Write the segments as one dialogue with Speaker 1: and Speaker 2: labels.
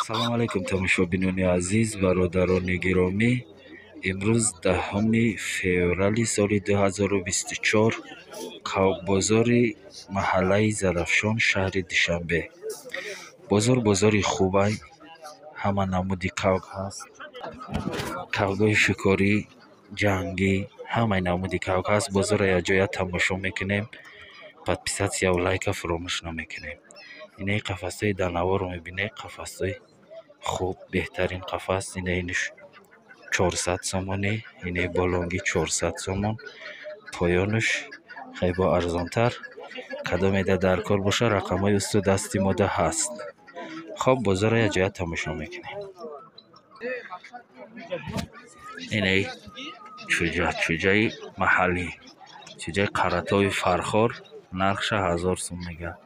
Speaker 1: салом алайкум тамошобинони азиз, бародарони гиромӣ. имрӯз 10 феврали соли 2024 кавбозори маҳаллаи Зарафшон, шаҳри Душанбе. бозори хубай, ҳама намуди кавк ҳаст. Кавкҳои шикорӣ, ҷангӣ, ҳамаи намуди кавк ҳаст. Бозора якҷоя тамошо мекунем. Подписатсия ва лайка фаромӯш намекунем. Инаи қафасҳои данаворро мебинед, қафасҳои хуб, беҳтарин қафас. Инаинуш 400 сомонӣ, инаи болонги 400 сомон, поёнуш хайбо арзонтар. Кадомеда дар кор боша, рақамҳои усту дасти мода ҳаст. хоб бозора якҷоя тамошо мекунем. инаи чӯҷаи маҳаллӣ, чӯҷаи қаратои фархор, нархша 1000 сум мегӯяд.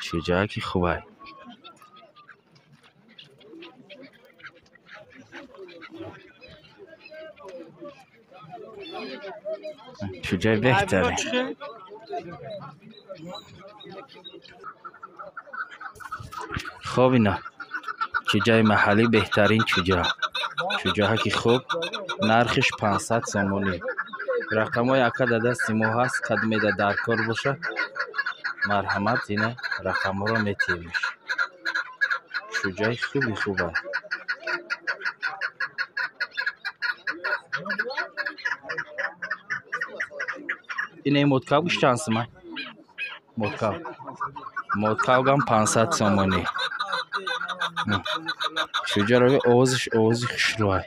Speaker 1: чӯҷааки хубай. чӯҷаи беҳтарин. хоб ина чӯҷаи маҳаллӣ, беҳтарин чӯҷааки хуб, нархиш 500 сомонӣ. рақамҳои акада дасти мо ҳаст. кадомеда дар кор боша, марҳамат, ина рақамҳоро метиҳемш. чӯҷаи хубай. инаи моткавгиш чанд сумай? моткавгам 500 сомонӣ. чӯҷаро овози хушрӯай.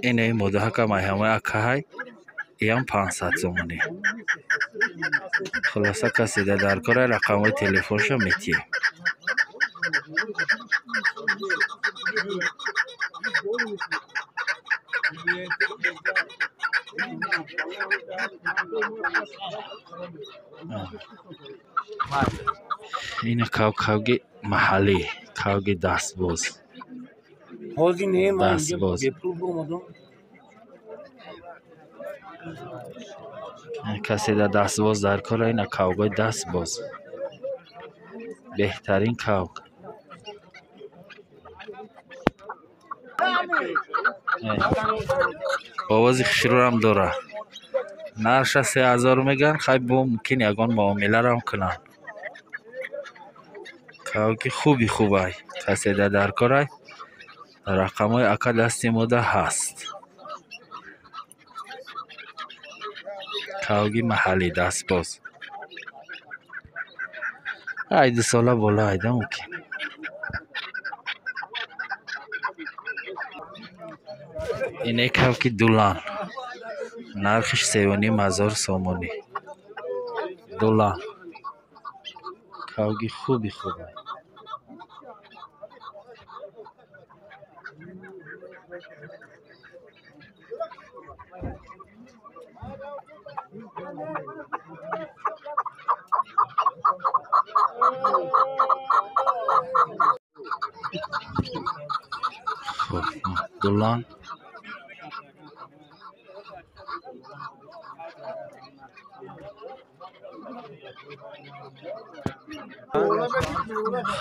Speaker 1: инаи модаҳака майҳамаи акаҳай, иям 500 сомонӣ. хулоса каседа дар кора, рақамҳои телефонша метиҳем. ина кавги маҳаллӣ, кавги дастбоз. каседа дастбоз дар кора, ина кавгои дастбоз. беҳтарин кавг. овози хушрӯам дора. нарша 3000 меган. хай бо мумкин ягон муомиларам кунан. кавги хубай. каседа дар корай, рақамҳои ака дасти мода ҳаст. кавги маҳаллӣ, дастбоз. ай 2 сола бола айда мумкин. инаи кавги дулан. нархиш 3500 сомонӣ. дулан. кавги хубай. дулан.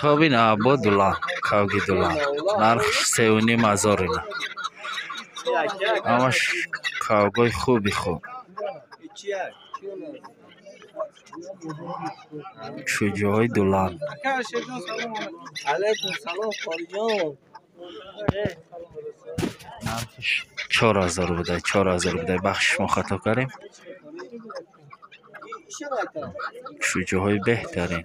Speaker 1: хоб ина бо дулан, кавги дулан. нархш 3500 ина. ҳамаш кавгои хуб. чӯҷаҳои дулан. нархиш 4000 будай. 4000 будай. бахшиш мо хато кардем. чӯҷаҳои беҳтарин.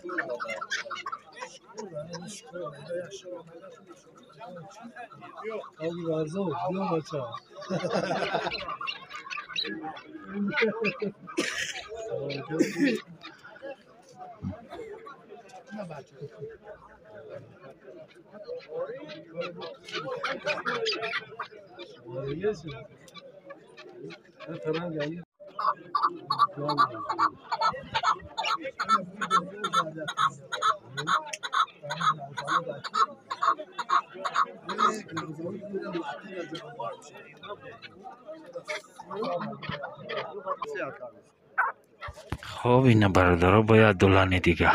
Speaker 1: خب اینا برادرها باید دولانی دیگه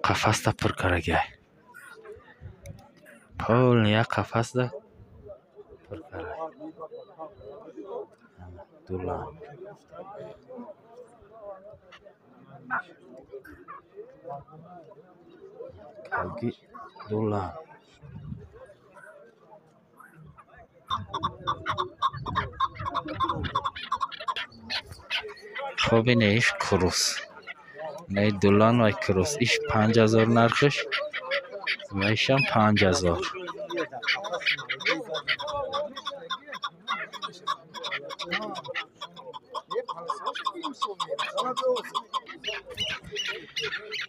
Speaker 1: قفس تا پر کرگه پول یک قفس ده پر کرگ دولان کلگی دولان خب اینه ایش کروس نه دولان و کروس ایش 5000 نرخش و ایشم 5000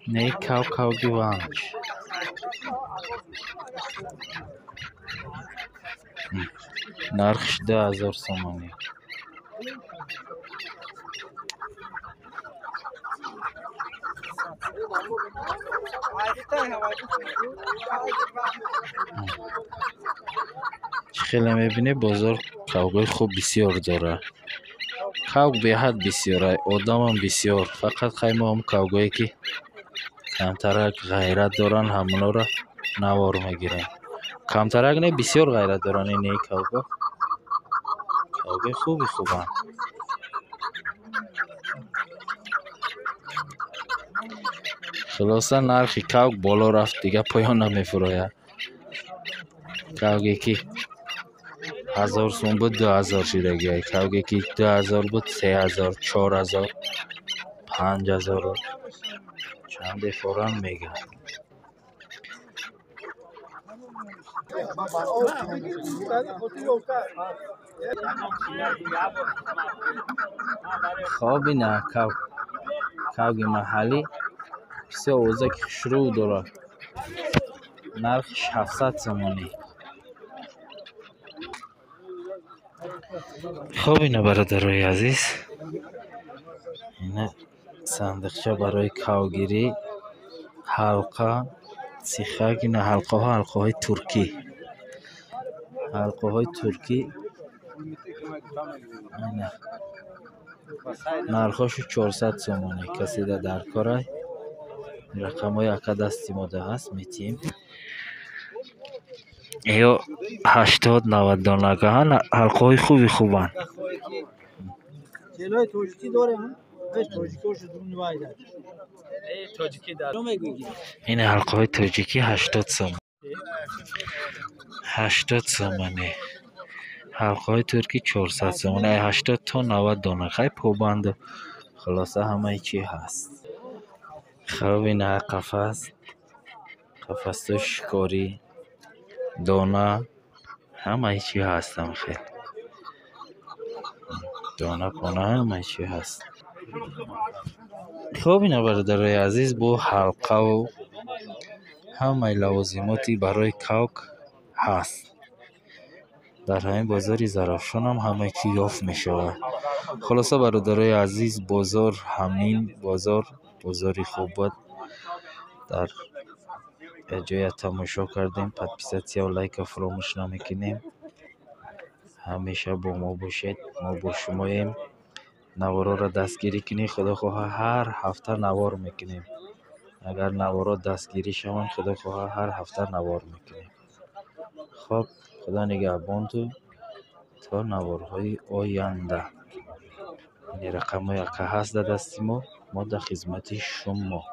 Speaker 1: نه کاو گیوانج نرخش 2000 سومانی خیلی میبینه بازار کاوگای خوب بسیار داره کاوگ به حد بسیاره آدم هم بسیار فقط خیلی هم کاوگایی که کمترک غیرت دارن همونا را نوار میگیرن کمترک نه بسیار غیرت دارن این کاوگا کاوگای خوبن خلاصا نرخی کاوگ بالا رفت دیگه پایان نمیفروید کاوگی که 1000 سوم بود 2000 شدگی کاوگی که 2000 بود 3000 4000 5000 چند فوران میگه خواب نه کاوگ محلی بسیار اوزک شروع داره نرخش 700 سومانی خب اینا برادرای عزیز اینا صندوقچه برای کاوگیری حلقه سیخک اینا حلقه های ترکی اینا نرخش 400 سومانی کسی در کاره رقم های اکا دستی ماده هست میتیم یا 80 90 دانگه ها حلقه های خوبن این حلقه های تاجیکی 80 سومانی حلقه های ترکی 400 سومانی 80 تا 90 دانگه پوبند خلاصه همه چی هست خب این قفس تو شکاری دانه همه چی هستم خیلی دانه پانه همه چی هست خب اینا برادرای عزیز با حلقه و همه لوازماتی برای کاوگ هست در همین بازاری زرافشان هم همه چی یافت می شود خلاصه برادرای عزیز بازار همین بازاری خوب بود در جای تماشا کردیم پادپیساتی و لایک فراموش نمیکنیم همیشه با ما باشید ما با شماییم نوارا را دستگیری کنید خدا خواه هر هفته نوار میکنیم اگر نوارا دستگیری شوند خدا خواه هر هفته نوار میکنیم خب خدا نگهبان تو تا نوارهای آینده این رقم های که هست در دستی ما در خدمت شما